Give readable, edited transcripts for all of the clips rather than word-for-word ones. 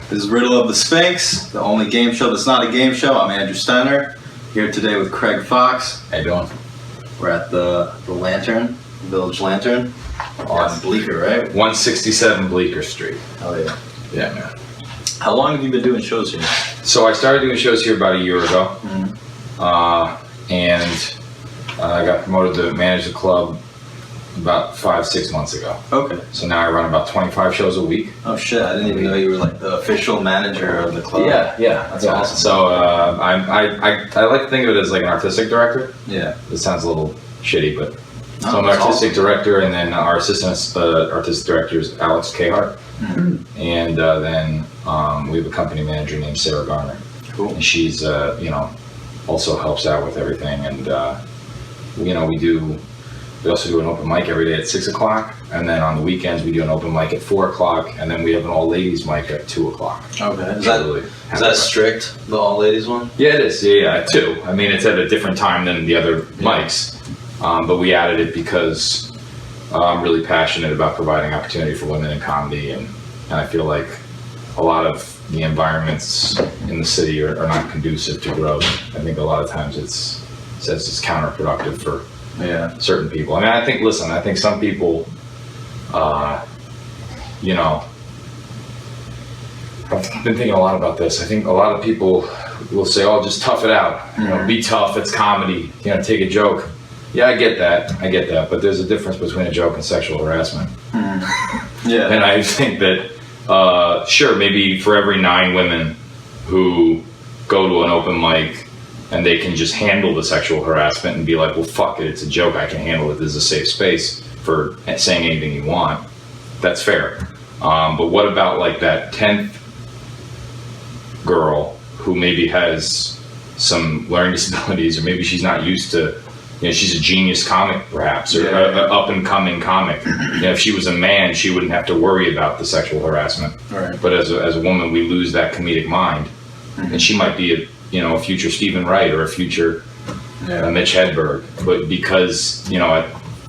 This is Riddle of the Sphinx, the only game show that's not a game show. I'm Andrew Steiner, here today with Craig Fox. How you doing? We're at the Lantern, Village Lantern, on Bleecker, right? 167 Bleecker Street. Oh yeah. Yeah, man. How long have you been doing shows here? So I started doing shows here about a year ago, and I got promoted to manage the club about 5-6 months ago. Okay. So now I run about 25 shows a week. Oh shit, I didn't even know you were like the official manager of the club. Yeah. That's awesome. So I like to think of it as like an artistic director. Yeah. It sounds a little shitty, but so I'm an artistic director, and then our assistant artistic director is Alex Cahart. Mm-hmm. And then we have a company manager named Sarah Garner. Cool. And she's also helps out with everything, and we also do an open mic every day at 6 o'clock, and then on the weekends we do an open mic at 4 o'clock, and then we have an all ladies mic at 2 o'clock. Okay. Is that strict, the all ladies one? Yeah, it is. Yeah, at 2. I mean, it's at a different time than the other mics, but we added it because I'm really passionate about providing opportunity for women in comedy, and I feel like a lot of the environments in the city are not conducive to growth. I think a lot of times it's counterproductive for certain people. I mean, I think some people, I've been thinking a lot about this. I think a lot of people will say, oh, just tough it out. Be tough, it's comedy, take a joke. Yeah, I get that, but there's a difference between a joke and sexual harassment. Yeah. And I think that, sure, maybe for every 9 women who go to an open mic and they can just handle the sexual harassment and be like, well, fuck it, it's a joke, I can handle it, this is a safe space for saying anything you want, that's fair. But what about like that 10th girl who maybe has some learning disabilities, or maybe she's not used to, she's a genius comic perhaps, or an up-and-coming comic. If she was a man, she wouldn't have to worry about the sexual harassment. Right. But as a woman, we lose that comedic mind. And she might be a future Stephen Wright or a future Mitch Hedberg. But because,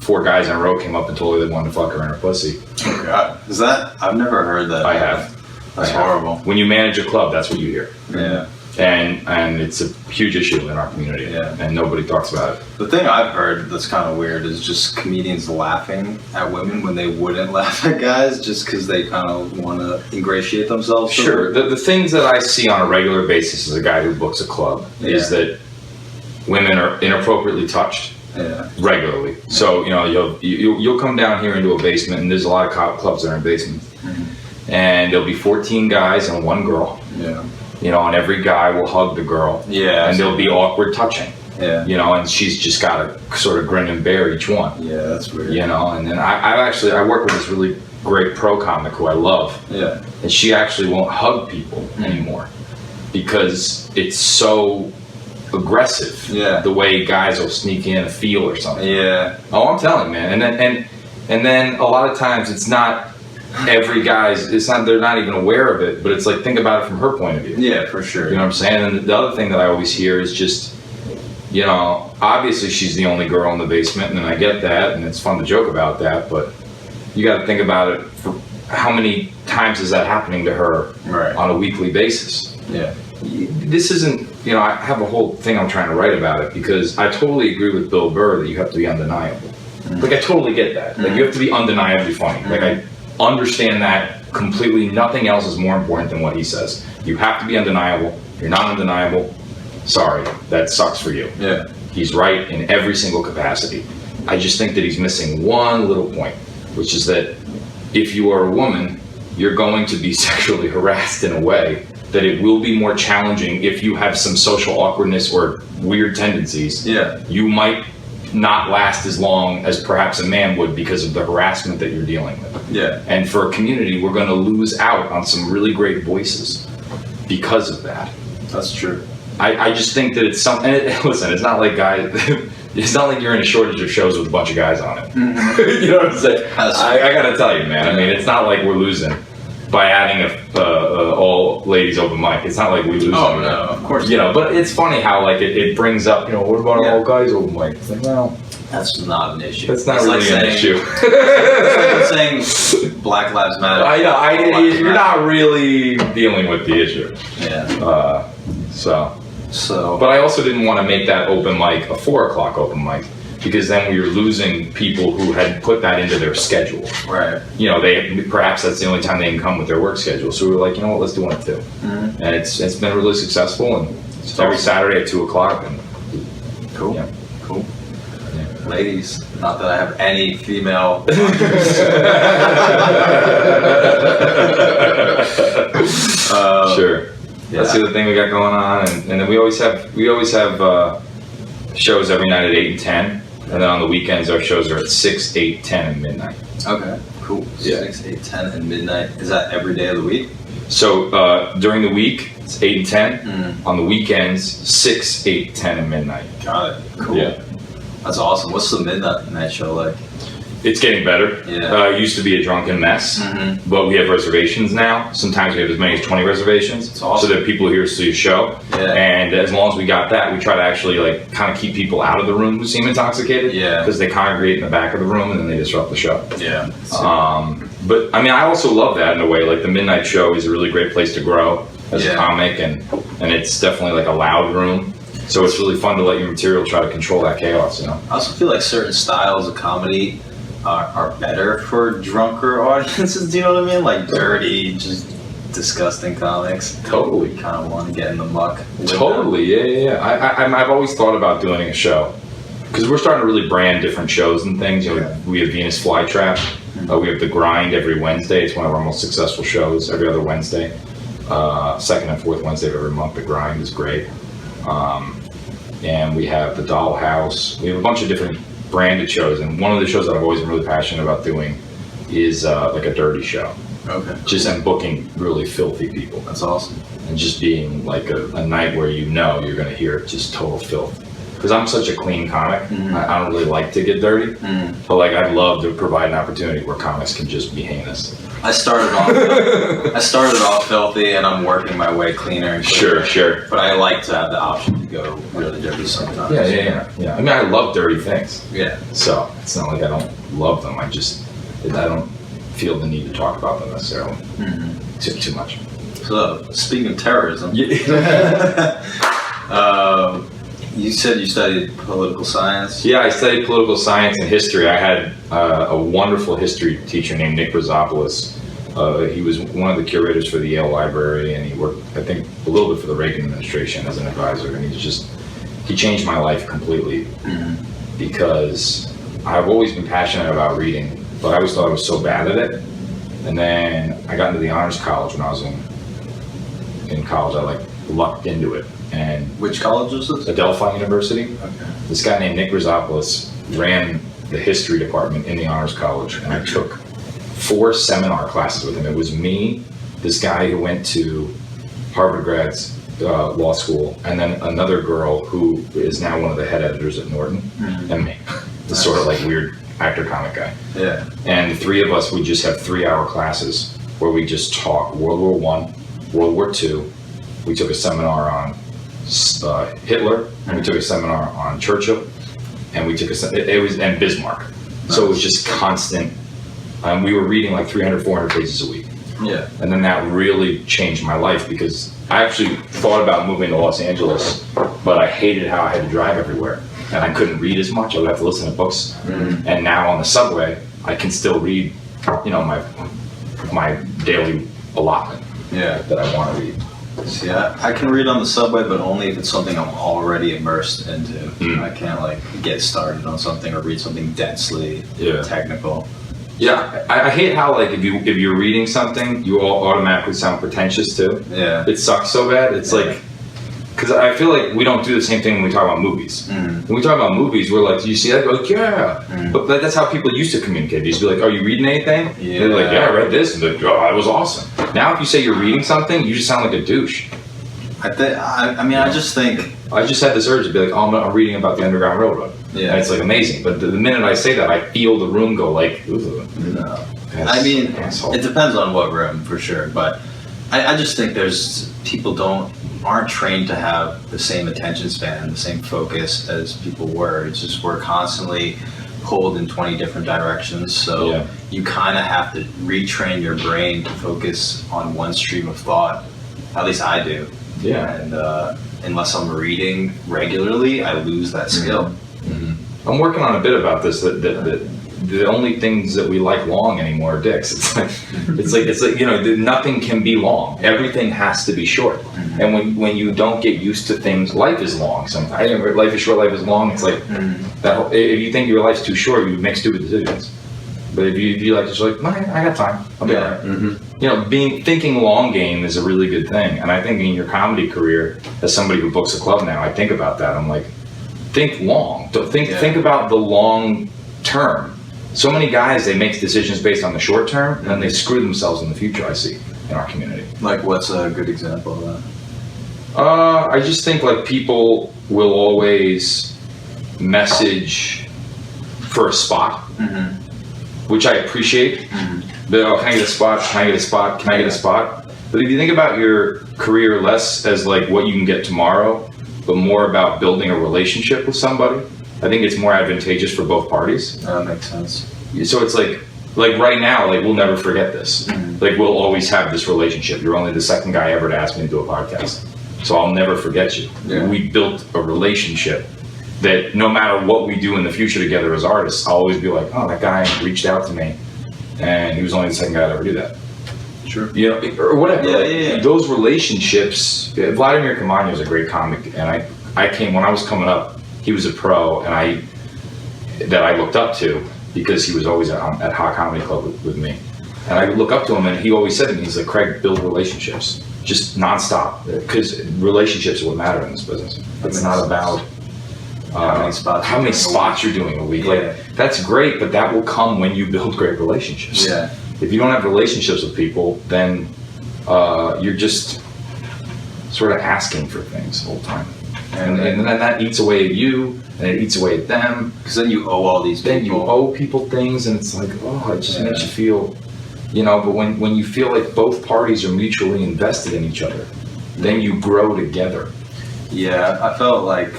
4 guys in a row came up and told her they wanted to fuck her in her pussy. Oh God. Is that? I've never heard that. I have. That's horrible. When you manage a club, that's what you hear. Yeah. And it's a huge issue in our community, and nobody talks about it. The thing I've heard that's kind of weird is just comedians laughing at women when they wouldn't laugh at guys, just because they kind of want to ingratiate themselves. Sure. The things that I see on a regular basis as a guy who books a club is that women are inappropriately touched regularly. So you'll come down here into a basement, and there's a lot of clubs that are in basements, and there'll be 14 guys and 1 girl. Yeah. And every guy will hug the girl. Yeah. And there'll be awkward touching. Yeah. And she's just got to sort of grin and bear each one. Yeah, that's weird. And then I work with this really great pro comic who I love. Yeah. And she actually won't hug people anymore because it's so aggressive. Yeah. The way guys will sneak in a feel or something. Yeah. Oh, I'm telling you, man. And then a lot of times it's not every guy's, they're not even aware of it, but it's like, think about it from her point of view. Yeah, for sure. You know what I'm saying? And the other thing that I always hear is just, obviously she's the only girl in the basement, and I get that, and it's fun to joke about that, but you got to think about it for how many times is that happening to her on a weekly basis. Yeah. This isn't, I have a whole thing I'm trying to write about it, because I totally agree with Bill Burr that you have to be undeniable. Like, I totally get that. Like, you have to be undeniably funny. Like, I understand that completely. Nothing else is more important than what he says. You have to be undeniable. If you're not undeniable, sorry, that sucks for you. Yeah. He's right in every single capacity. I just think that he's missing one little point, which is that if you are a woman, you're going to be sexually harassed in a way that it will be more challenging if you have some social awkwardness or weird tendencies. Yeah. You might not last as long as perhaps a man would because of the harassment that you're dealing with. Yeah. And for a community, we're going to lose out on some really great voices because of that. That's true. I just think that it's something. Listen, it's not like guys. It's not like you're in a shortage of shows with a bunch of guys on it. Mm-hmm. You know what I'm saying? I got to tell you, man. I mean, it's not like we're losing by adding a all ladies open mic. It's not like we lose. Oh no, of course. But it's funny how like it brings up. What about an all guys open mic? It's like, well, That's not an issue. That's not really an issue. It's like saying Black Lives Matter. I know. You're not really dealing with the issue. Yeah. So. But I also didn't want to make that open mic a 4 o'clock open mic, because then we were losing people who had put that into their schedule. Right. You know, perhaps that's the only time they can come with their work schedule. So we were like, you know what, let's do one at 2. Mm-hmm. And it's been really successful, and it's every Saturday at 2 o'clock. And cool. Yeah. Cool. Yeah. Ladies, not that I have any female. Sure. Yeah. That's the other thing we got going on, and then we always have shows every night at 8 and 10, and then on the weekends our shows are at 6, 8, 10, and midnight. Okay, cool. Yeah. 6, 8, 10, and midnight. Is that every day of the week? So during the week it's 8 and 10. Mm. On the weekends 6, 8, 10, and midnight. Got it. Cool. Yeah. That's awesome. What's the midnight show like? It's getting better. Yeah. It used to be a drunken mess, but we have reservations now. Sometimes we have as many as 20 reservations. That's awesome. So that people here to see a show. Yeah. And as long as we got that, we try to actually like kind of keep people out of the room who seem intoxicated. Yeah. Because they congregate in the back of the room and then they disrupt the show. Yeah. But I mean, I also love that in a way. Like the midnight show is a really great place to grow as a comic, and it's definitely like a loud room. So it's really fun to let your material try to control that chaos, you know? I also feel like certain styles of comedy are better for drunker audiences, do you know what I mean? Like dirty, just disgusting comics. Totally. You kind of want to get in the muck. Totally, yeah. I've always thought about doing a show, because we're starting to really brand different shows and things. You know, we have Venus Flytrap, we have The Grind every Wednesday. It's one of our most successful shows, every other Wednesday. Second and fourth Wednesday of every month, The Grind is great. And we have The Dollhouse. We have a bunch of different branded shows, and one of the shows that I've always been really passionate about doing is like a dirty show. Okay. Just and booking really filthy people. That's awesome. And just being like a night where you know you're going to hear just total filth. Because I'm such a clean comic, I don't really like to get dirty, but like I'd love to provide an opportunity where comics can just be heinous. I started off filthy, and I'm working my way cleaner and cleaner. Sure. But I like to have the option to go really dirty sometimes. Yeah. I mean, I love dirty things. Yeah. So it's not like I don't love them. I don't feel the need to talk about them necessarily too much. So speaking of terrorism, you said you studied political science? Yeah, I studied political science and history. I had a wonderful history teacher named Nick Rizopoulos. He was one of the curators for the Yale Library, and he worked, I think, a little bit for the Reagan administration as an advisor. And he changed my life completely because I've always been passionate about reading, but I always thought I was so bad at it. And then I got into the honors college when I was in college. I lucked into it. And which college was this? Adelphi University. Okay. This guy named Nick Rizopoulos ran the history department in the honors college, and I took 4 seminar classes with him. It was me, this guy who went to Harvard grads law school, and then another girl who is now one of the head editors at Norton, and me, this sort of like weird actor comic guy. Yeah. And the 3 of us would just have 3-hour classes where we just talk World War I, World War II. We took a seminar on Hitler, and we took a seminar on Churchill, and we took and Bismarck. So it was just constant. We were reading like 300, 400 pages a week. Yeah. And then that really changed my life, because I actually thought about moving to Los Angeles, but I hated how I had to drive everywhere, and I couldn't read as much. I would have to listen to books. And now on the subway, I can still read, my daily allotment that I want to read. See, I can read on the subway, but only if it's something I'm already immersed into. I can't get started on something or read something densely technical. Yeah, I hate how if you're reading something, you all automatically sound pretentious too. Yeah, it sucks so bad. It's because I feel like we don't do the same thing when we talk about movies. When we talk about movies, we're like, "Do you see that?" Like, yeah. But that's how people used to communicate. They used to be like, "Are you reading anything?" Yeah. They're like, "Yeah, I read this." And they're like, "Oh, that was awesome." Now, if you say you're reading something, you just sound like a douche. I just think. I just had this urge to be like, "Oh, I'm reading about the Underground Railroad." Yeah. And it's amazing. But the minute I say that, I feel the room go like, "Ooh." No. It depends on what room for sure. But I just think people don't aren't trained to have the same attention span, the same focus as people were. It's just we're constantly pulled in 20 different directions. So you kind of have to retrain your brain to focus on one stream of thought. At least I do. Yeah. And unless I'm reading regularly, I lose that skill. Mm-hmm. I'm working on a bit about this. That the only things that we like long anymore are dicks. It's like nothing can be long. Everything has to be short. Mm-hmm. And when you don't get used to things, life is long. Sometimes life is short, life is long. It's like that. If you think your life's too short, you make stupid decisions. But if you like, just like, I got time. I'll be all right. Mm-hmm. Thinking long game is a really good thing. And I think in your comedy career, as somebody who books a club now, I think about that. I'm like, think long. Think about the long term. So many guys, they make decisions based on the short term, and then they screw themselves in the future, I see, in our community. Like, what's a good example of that? I just think, like, people will always message for a spot, which I appreciate. Can I get a spot? Can I get a spot? Can I get a spot? But if you think about your career less as, like, what you can get tomorrow, but more about building a relationship with somebody, I think it's more advantageous for both parties. That makes sense. So it's like right now, like, we'll never forget this. Like, we'll always have this relationship. You're only the second guy ever to ask me to do a podcast. So I'll never forget you. Yeah. We built a relationship that no matter what we do in the future together as artists, I'll always be like, oh, that guy reached out to me and he was only the second guy to ever do that. Sure. Or whatever. Yeah. Those relationships, Vladimir Putin is a great comic, and I came, when I was coming up, he was a pro, and I looked up to because he was always at Hot Comedy Club with me. And I look up to him, and he always said to me, he's like, Craig, build relationships, just nonstop, because relationships are what matter in this business. It's not about how many spots you're doing a week. Yeah. Like, that's great, but that will come when you build great relationships. Yeah. If you don't have relationships with people, then you're just sort of asking for things the whole time. And then that eats away at you, and it eats away at them. Because then you owe all these people. Then you owe people things, and it's like, it just makes you feel, but when you feel like both parties are mutually invested in each other, then you grow together. Yeah, I felt like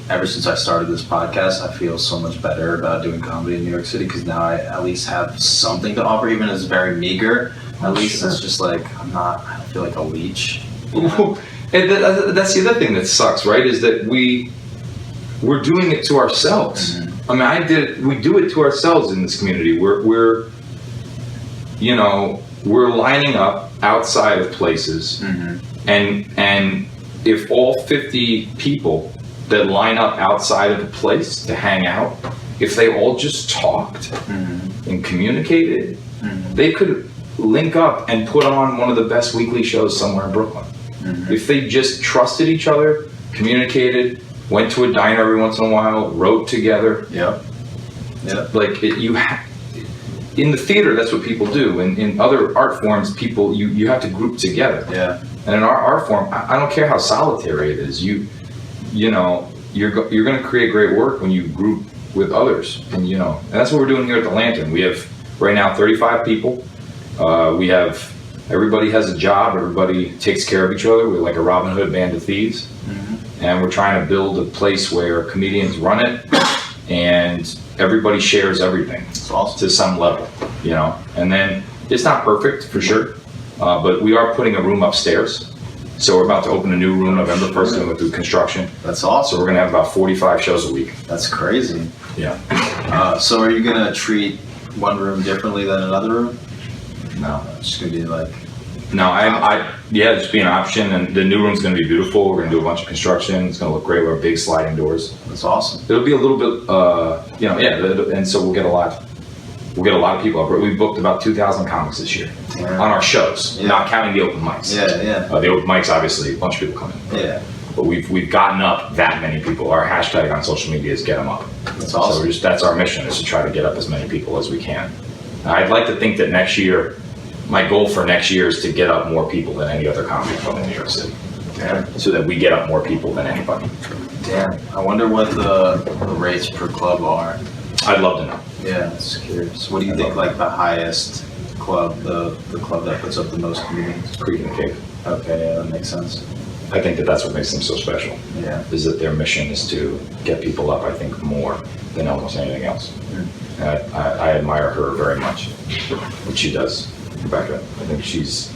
ever since I started this podcast, I feel so much better about doing comedy in New York City, because now I at least have something to offer, even if it's very meager. At least it's just like, I don't feel like a leech. And that's the other thing that sucks, right? Is that we're doing it to ourselves. I mean, we do it to ourselves in this community. We're lining up outside of places, and if all 50 people that line up outside of the place to hang out, if they all just talked and communicated, they could link up and put on one of the best weekly shows somewhere in Brooklyn. If they just trusted each other, communicated, went to a diner every once in a while, wrote together. Like, in the theater, that's what people do. In other art forms, people, you have to group together. Yeah. And in our art form, I don't care how solitary it is. You're going to create great work when you group with others. And that's what we're doing here at the Lantern. We have right now 35 people. Everybody has a job, everybody takes care of each other. We're like a Robin Hood band of thieves. And we're trying to build a place where comedians run it and everybody shares everything to some level, And then it's not perfect, for sure, but we are putting a room upstairs. So we're about to open a new room November 1st, and go through construction. That's awesome. So we're going to have about 45 shows a week. That's crazy. Yeah. So are you going to treat one room differently than another room? No. It's just going to be like... No, just be an option, and the new room's going to be beautiful. We're going to do a bunch of construction. It's going to look great. We're big sliding doors. That's awesome. It'll be a little bit, and so we'll get a lot of people up. We booked about 2,000 comics this year on our shows, not counting the open mics. The open mics, obviously, a bunch of people come in. Yeah. But we've gotten up that many people. Our hashtag on social media is get them up. That's awesome. So that's our mission, is to try to get up as many people as we can. I'd like to think that next year, my goal for next year is to get up more people than any other comedy club in New York City. Damn. So that we get up more people than anybody. Damn. I wonder what the rates per club are. I'd love to know. Yeah, it's curious. What do you think, like, the highest club, the club that puts up the most comedians? Creek and the Cave. Okay, yeah, that makes sense. I think that's what makes them so special. Yeah. Is that their mission is to get people up, I think, more than almost anything else. And I admire her very much, what she does. Rebecca, I think she's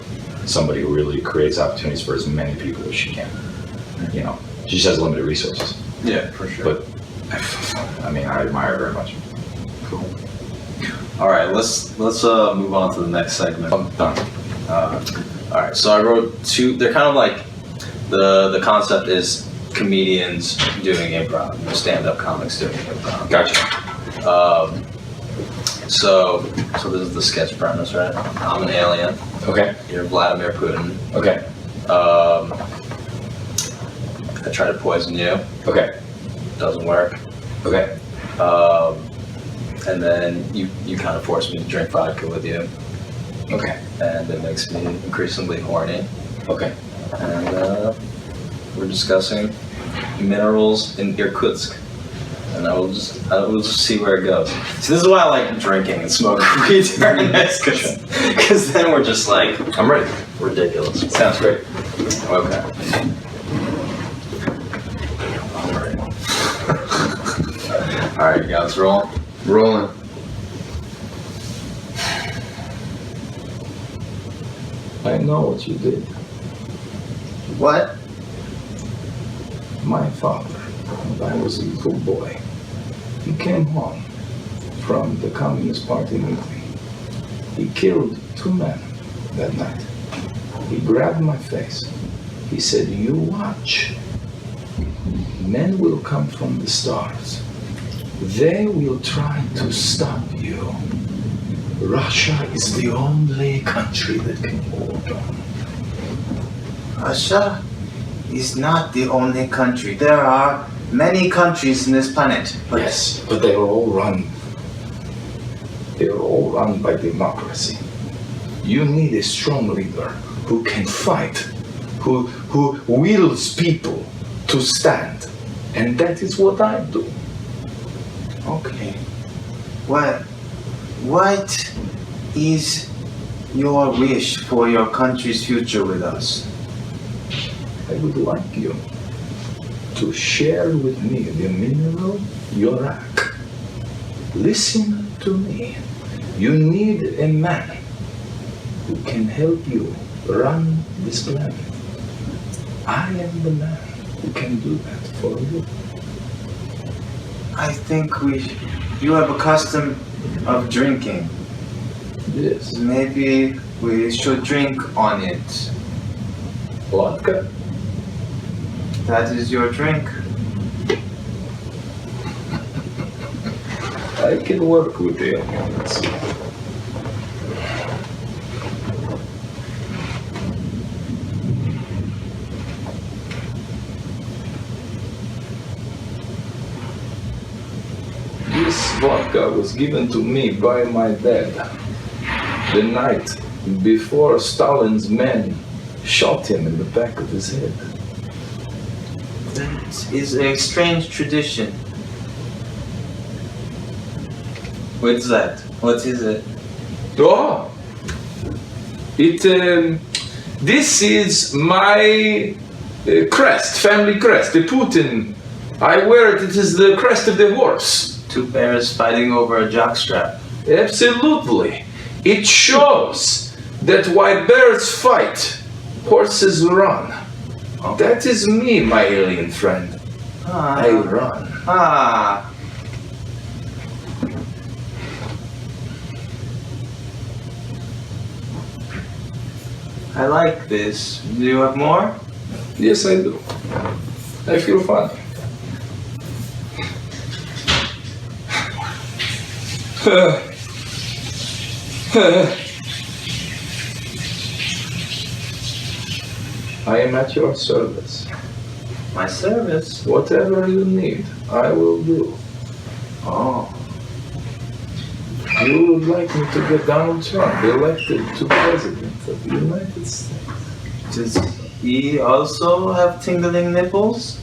somebody who really creates opportunities for as many people as she can. You know, she just has limited resources. Yeah, for sure. But, I mean, I admire her very much. Cool. All right, let's move on to the next segment. I'm done. All right, so I wrote two. They're kind of like the concept is comedians doing improv, stand-up comics doing improv. Gotcha. So this is the sketch premise, right? I'm an alien. Okay. You're Vladimir Putin. Okay. I try to poison you. Okay. Doesn't work. Okay. And then you kind of force me to drink vodka with you. Okay. And it makes me increasingly horny. Okay. And we're discussing minerals in Irkutsk. And I will just see where it goes. See, this is why I like drinking and smoking weed during this, because then we're just like, I'm ready. Ridiculous. Sounds great. Okay. All right. All right, you guys rolling? Rolling. I know what you did. What? My father, when I was a little boy, he came home from the Communist Party meeting. He killed 2 men that night. He grabbed my face. He said, "You watch. Men will come from the stars. They will try to stop you. Russia is the only country that can hold on." Russia is not the only country. There are many countries in this planet. But Yes, but they are all run. They are all run by democracy. You need a strong leader who can fight, who wills people to stand, and that is what I do. Okay. What is your wish for your country's future with us? I would like you to share with me the mineral Yorak. Listen to me. You need a man who can help you run this planet. I am the man who can do that for you. I think you have a custom of drinking. Yes. Maybe we should drink on it. Vodka? That is your drink. I can work with you. This vodka was given to me by my dad the night before Stalin's men shot him in the back of his head. That is a strange tradition. What's that? What is it? Oh, this is my crest, family crest, the Putin. I wear it. It is the crest of the horse. 2 bears fighting over a jockstrap. Absolutely. It shows that while bears fight, horses run. Okay. That is me, my alien friend. I run. Ah. I like this. Do you have more? Yes, I do. I feel fun. I am at your service. My service? Whatever you need, I will do. Oh. You would like me to get Donald Trump elected to president of the United States. Does he also have tingling nipples?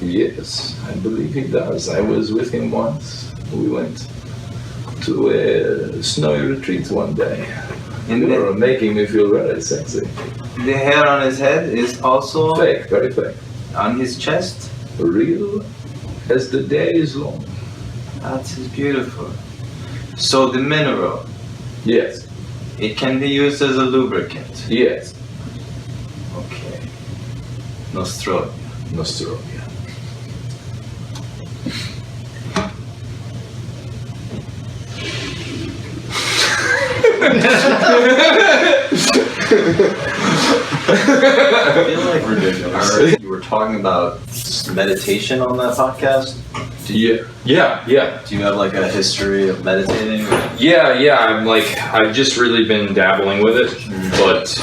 Yes, I believe he does. I was with him once. We went to a snowy retreat one day. You're making me feel very sexy. The hair on his head is also fake, very fake. On his chest. Real as the day is long. That is beautiful. So the mineral. Yes. It can be used as a lubricant. Yes. Okay. Nostrovia. Nostrovia. I feel like ridiculous. You were talking about meditation on that podcast. Yeah. Do you have like a history of meditating? Yeah. I've just really been dabbling with it, but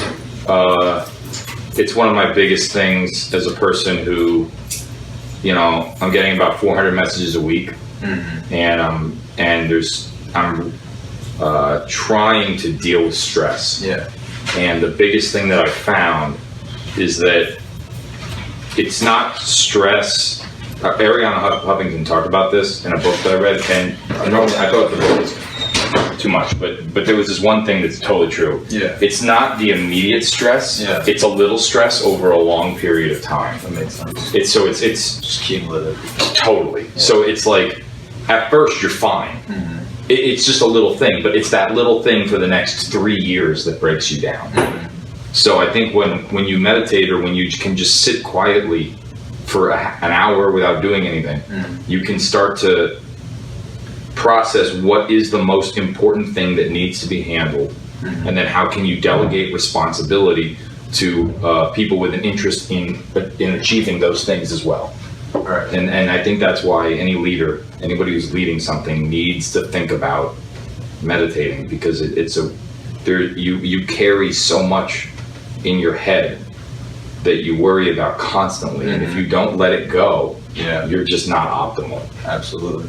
it's one of my biggest things as a person who, I'm getting about 400 messages a week, and I'm trying to deal with stress. Yeah. And the biggest thing that I found is that it's not stress. Arianna Huffington talked about this in a book that I read, and normally I thought the book was too much, but there was this one thing that's totally true. Yeah. It's not the immediate stress. Yeah. It's a little stress over a long period of time. That makes sense. It's just cumulative. Totally. Yeah. So it's like at first you're fine. Mm-hmm. It's just a little thing, but it's that little thing for the next 3 years that breaks you down. Mm-hmm. So I think when you meditate, or when you can just sit quietly for an hour without doing anything, you can start to process what is the most important thing that needs to be handled, and then how can you delegate responsibility to people with an interest in achieving those things as well. Right. And I think that's why anybody who's leading something needs to think about meditating, because you carry so much in your head that you worry about constantly, and if you don't let it go, you're just not optimal. Absolutely.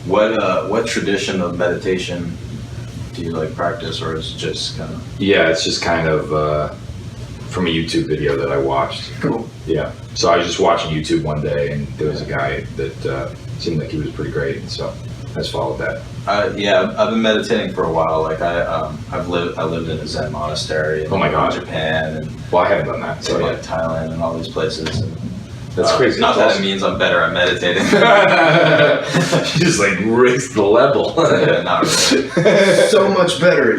What tradition of meditation do you practice, or is it just kind of? Yeah, it's just kind of from a YouTube video that I watched. Cool. Yeah. So I was just watching YouTube one day, and there was a guy that seemed like he was pretty great, and so I just followed that. I've been meditating for a while. I lived in a Zen monastery in Japan, and I haven't done that. So Thailand and all these places. And, that's crazy. Not that it means I'm better at meditating. You just raised the level. Yeah, not really. So much better.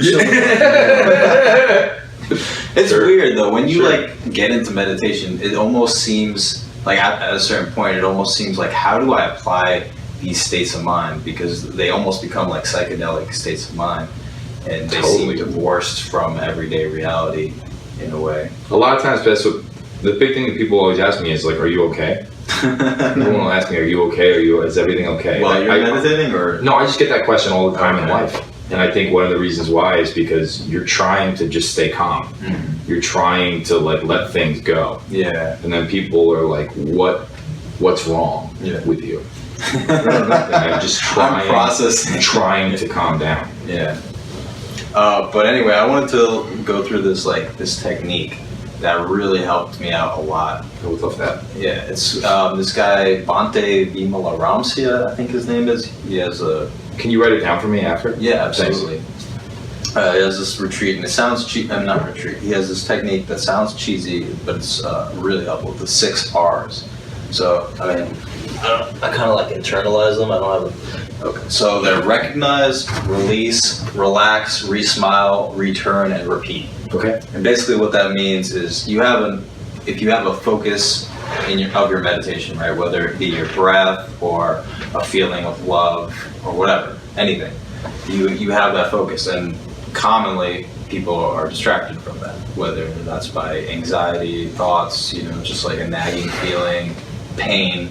It's weird though, when you get into meditation, it almost seems at a certain point, it almost seems how do I apply these states of mind, because they almost become like psychedelic states of mind, and they seem divorced from everyday reality in a way. A lot of times, that's what the big thing that people always ask me is are you okay? Everyone will ask me, are you okay? Is everything okay? Well, you're meditating, or? No, I just get that question all the time in life. And I think one of the reasons why is because you're trying to just stay calm. Mm-hmm. You're trying to let things go. Yeah. And then people are like, what's wrong with you? And I'm just trying to calm down. Yeah. But anyway, I wanted to go through this this technique that really helped me out a lot. I would love that. Yeah, it's this guy Bhante Vimalaramsia, I think his name is. He has a. Can you write it down for me after? Yeah, absolutely. He has this retreat, and it sounds not retreat. He has this technique that sounds cheesy, but it's really helpful. The 6 R's. So I kind of internalize them. I don't have. Okay. So they're recognize, release, relax, re-smile, return, and repeat. Okay. And basically, what that means is if you have a focus of your meditation, right? Whether it be your breath or a feeling of love or whatever, anything, you have that focus, and commonly people are distracted from that, whether that's by anxiety, thoughts, just a nagging feeling, pain,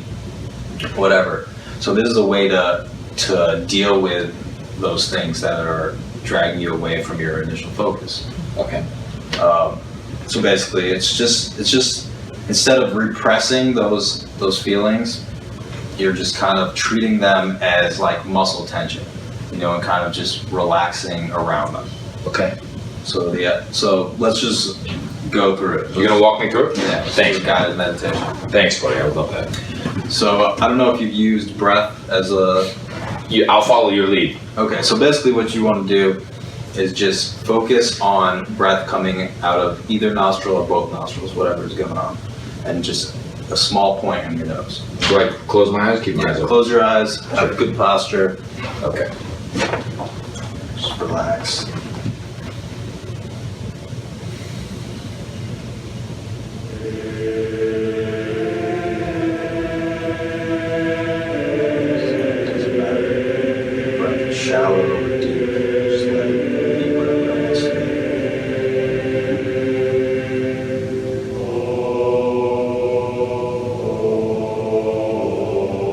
whatever. So this is a way to deal with those things that are dragging you away from your initial focus. Okay. So basically, it's just instead of repressing those feelings, you're just kind of treating them as muscle tension, and kind of just relaxing around them. Okay. So so let's just go through it. You're gonna walk me through it? Yeah. Thanks. Guided meditation. Thanks, buddy. I would love that. So I don't know if you've used breath as a. I'll follow your lead. Okay. So basically, what you want to do is just focus on breath coming out of either nostril or both nostrils, whatever is going on, and just a small point on your nose. Do I close my eyes? Keep my eyes open. Close your eyes, have good posture. Okay. Just relax. Doesn't matter. Breath is shallow or deep. Just let it be whatever it wants to be.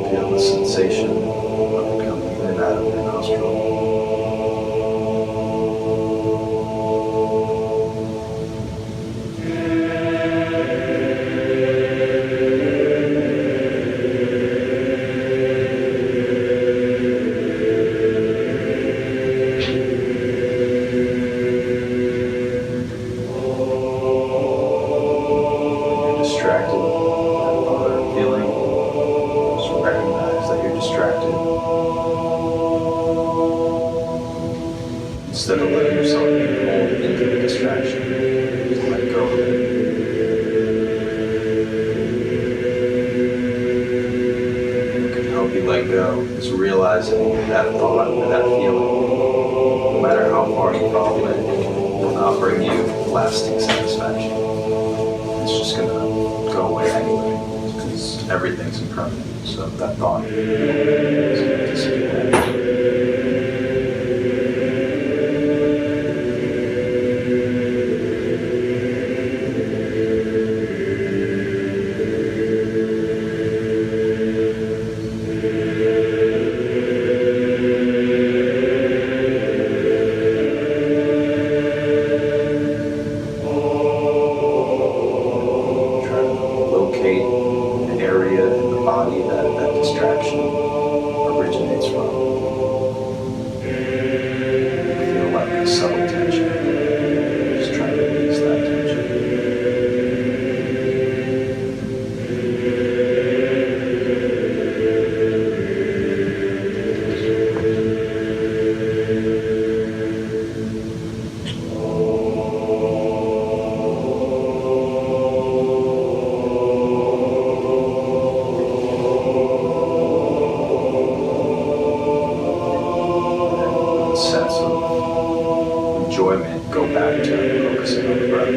Feel the sensation of it coming in and out of your nostril. You're distracted by thought or feeling. Just recognize that you're distracted. Instead of letting yourself be pulled into the distraction, just let go of it. What can help you let go is realizing that thought or that feeling, no matter how far you follow it, will not bring you lasting satisfaction. It's just going to go away anyway, because everything's impermanent. So that thought is going to disappear anyway. Try to locate an area in the body that that distraction originates from. Feel like a subtle tension. Just try to release that tension. Sense of enjoyment, go back to focusing on the breath.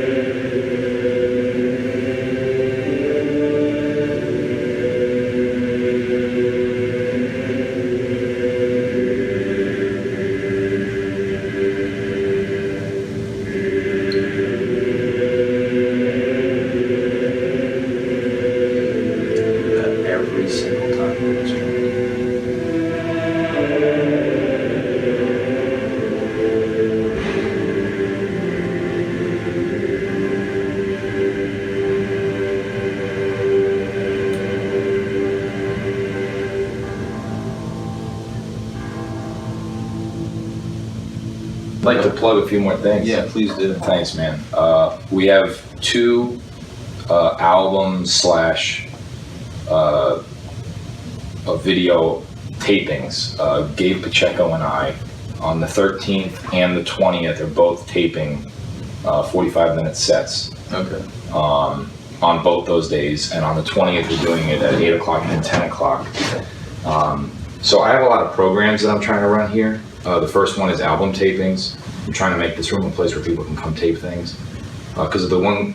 Do that every single time you instruct. I'd like to plug a few more things. Yeah, please do. Thanks, man. We have two album slash video tapings. Gabe Pacheco and I, on the 13th and the 20th, are both taping 45-minute sets. Okay. On both those days, and on the 20th we're doing it at 8 o'clock and 10 o'clock. So I have a lot of programs that I'm trying to run here. The first one is album tapings. I'm trying to make this room a place where people can come tape things. Because the one,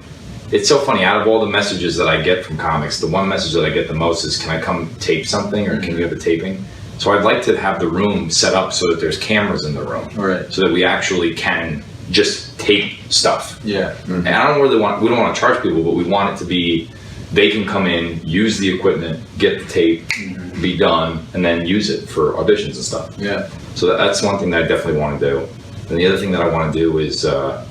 it's so funny, out of all the messages that I get from comics, the one message that I get the most is, can I come tape something, or can you have a taping? So I'd like to have the room set up so that there's cameras in the room. Right. So that we actually can just tape stuff. Yeah. And I don't really want, we don't want to charge people, but we want it to be, they can come in, use the equipment, get the tape, be done, and then use it for auditions and stuff. Yeah. So that's one thing that I definitely want to do. And the other thing that I want to do is I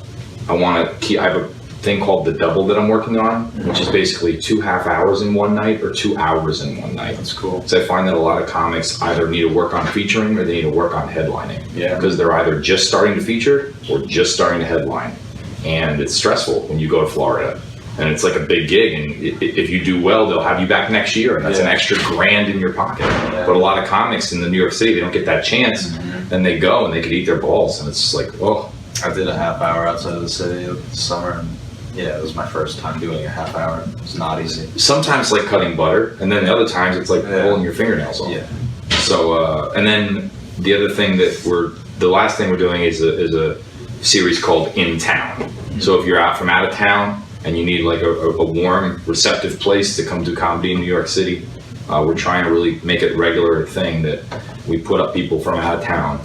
want to keep, I have a thing called the double that I'm working on, which is basically 2.5 hours in one night or 2 hours in one night. That's cool. So I find that a lot of comics either need to work on featuring or they need to work on headlining. Yeah. Because they're either just starting to feature or just starting to headline. And it's stressful when you go to Florida and it's like a big gig, and if you do well, they'll have you back next year, and that's an extra $1,000 in your pocket. But a lot of comics in the New York City, they don't get that chance, and they go and they could eat their balls, and it's just like, oh. I did a half hour outside of the city this summer, and yeah, it was my first time doing a half hour. It was not easy. Sometimes like cutting butter, and then the other times it's like pulling your fingernails off. Yeah. So, and then the other thing the last thing we're doing is a series called In Town. So if you're out of town and you need like a warm, receptive place to come do comedy in New York City, we're trying to really make it a regular thing that we put up people from out of town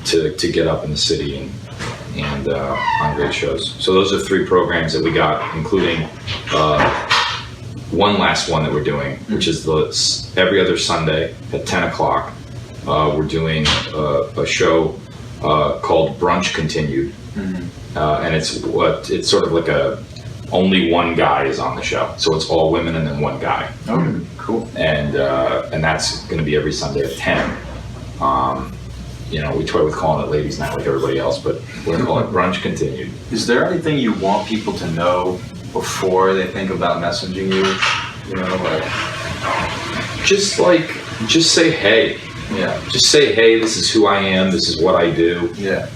to get up in the city and on great shows. So those are 3 programs that we got, including one last one that we're doing, which is every other Sunday at 10 o'clock. We're doing a show called Brunch Continued, and it's sort of like only one guy is on the show, so it's all women and then one guy. Oh, cool. And that's going to be every Sunday at 10. We toy with calling it Ladies' Night like everybody else, but we're going to call it Brunch Continued. Is there anything you want people to know before they think about messaging you? Just say hey. Yeah. Just say hey. This is who I am. This is what I do. Yeah.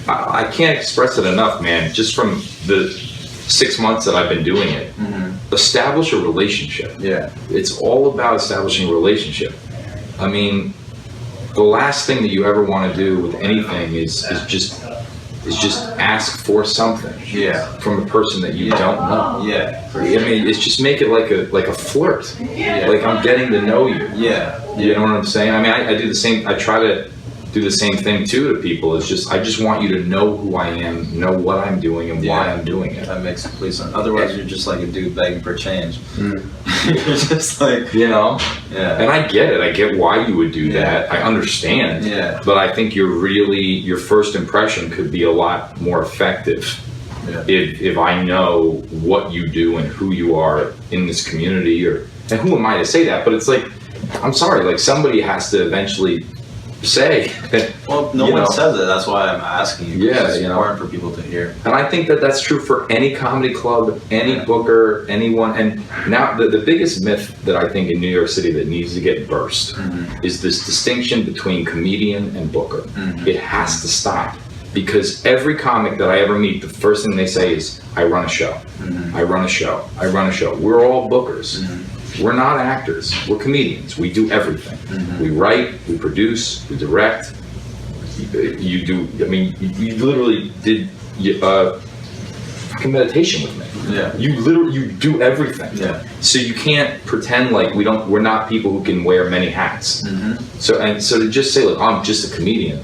I can't express it enough, man. Just from the 6 months that I've been doing it, establish a relationship. Yeah. It's all about establishing a relationship. I mean, the last thing that you ever want to do with anything is just ask for something. Yeah. From a person that you don't know. Yeah. I mean, it's just make it like a flirt. Yeah. Like I'm getting to know you. Yeah. You know what I'm saying? I mean, I do the same. I try to do the same thing too to people. It's I just want you to know who I am, know what I'm doing, and why I'm doing it. That makes complete sense. Otherwise, you're just like a dude begging for change. You're just like, Yeah. And I get it. I get why you would do that. I understand. Yeah. But I think your first impression could be a lot more effective if I know what you do and who you are in this community. And who am I to say that? But it's like, I'm sorry. Like somebody has to eventually say. Well, no one says it. That's why I'm asking you. Yeah, it's important for people to hear. And I think that's true for any comedy club, any booker, anyone. And now the biggest myth that I think in New York City that needs to get burst is this distinction between comedian and booker. It has to stop, because every comic that I ever meet, the first thing they say is, I run a show. I run a show. I run a show. We're all bookers. We're not actors. We're comedians. We do everything. We write, we produce, we direct. You do. I mean, you literally did fucking meditation with me. Yeah. You do everything. Yeah. So you can't pretend like we're not people who can wear many hats. So to just say like, I'm just a comedian.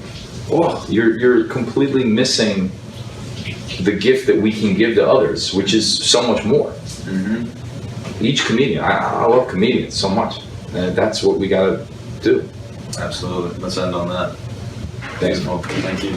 Oh, you're completely missing the gift that we can give to others, which is so much more. Each comedian, I love comedians so much, and that's what we gotta do. Absolutely. Let's end on that. Thanks, Thank you.